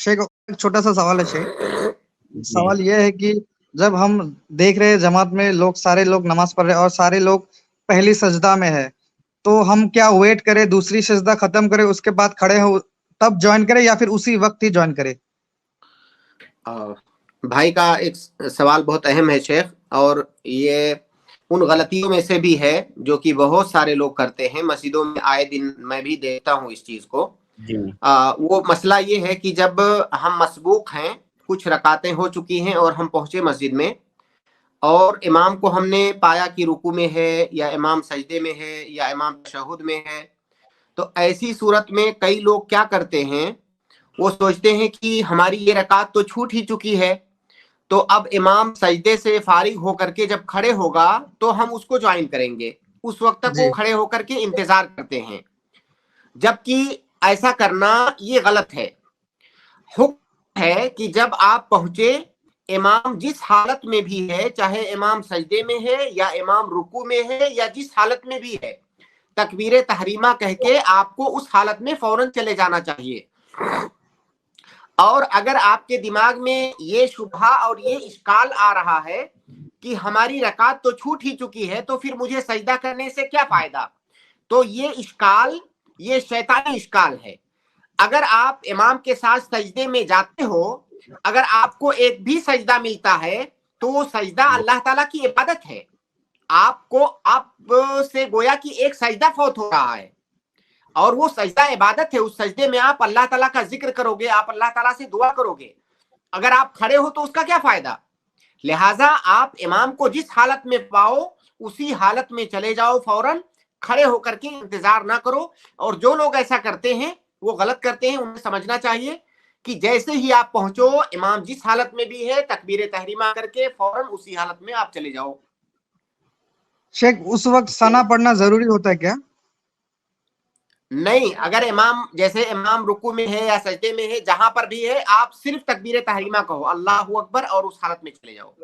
शेख एक छोटा सा सवाल है शेख। جی सवाल यह है कि जब हम देख रहे हैं जमात में लोग सारे लोग नमाज पढ़ रहे हैं और सारे लोग पहली सजदा में है, तो हम क्या वेट करें, दूसरी सजदा खत्म करें उसके बाद खड़े हो तब ज्वाइन करें या फिर उसी वक्त ही ज्वाइन करें? भाई का एक सवाल बहुत अहम है शेख, और ये उन गलतियों में से भी है जो कि बहुत सारे लोग करते हैं। मस्जिदों में आए दिन मैं भी देखता हूँ इस चीज को। جی वो मसला ये है कि जब हम मसबूक हैं, कुछ रकातें हो चुकी हैं और हम पहुंचे मस्जिद में और इमाम को हमने पाया कि रुकू में है या इमाम सजदे में है या इमाम तशहुद में है, तो ऐसी सूरत में कई लोग क्या करते हैं, वो सोचते हैं कि हमारी ये रकात तो छूट ही चुकी है, तो अब इमाम सजदे से फारिग होकर के जब खड़े होगा तो हम उसको ज्वाइन करेंगे। उस वक्त तक वो जी खड़े होकर के इंतजार करते हैं, जबकि ऐसा करना ये गलत है। हुक्म है कि जब आप पहुंचे, इमाम जिस हालत में भी है, चाहे इमाम सजदे में है या इमाम रुकू में है या जिस हालत में भी है, तकबीर तहरीमा कह के आपको उस हालत में फौरन चले जाना चाहिए। और अगर आपके दिमाग में ये शुबहा और ये इश्काल आ रहा है कि हमारी रकात तो छूट ही चुकी है, तो फिर मुझे सजदा करने से क्या फायदा, तो ये इश्काल, ये शैतानी इश्काल है। अगर आप इमाम के साथ सजदे में जाते हो, अगर आपको एक भी सजदा मिलता है तो वो सजदा अल्लाह ताला की इबादत है। आपको आप से गोया कि एक सजदा फौत हो रहा है और वो सजदा इबादत है। उस सजदे में आप अल्लाह ताला का जिक्र करोगे, आप अल्लाह ताला से दुआ करोगे। अगर आप खड़े हो तो उसका क्या फायदा। लिहाजा आप इमाम को जिस हालत में पाओ उसी हालत में चले जाओ, फौरन खड़े होकर के इंतजार ना करो। और जो लोग ऐसा करते हैं वो गलत करते हैं। उन्हें समझना चाहिए कि जैसे ही आप पहुंचो, इमाम जिस हालत में भी है, तकबीर तहरीमा करके फौरन उसी हालत में आप चले जाओ। शेख, उस वक्त सना पढ़ना जरूरी होता है क्या? नहीं, अगर इमाम जैसे इमाम रुकू में है या सजदे में है, जहां पर भी है, आप सिर्फ तकबीर तहरीमा कहो, अल्लाहू अकबर, और उस हालत में चले जाओ।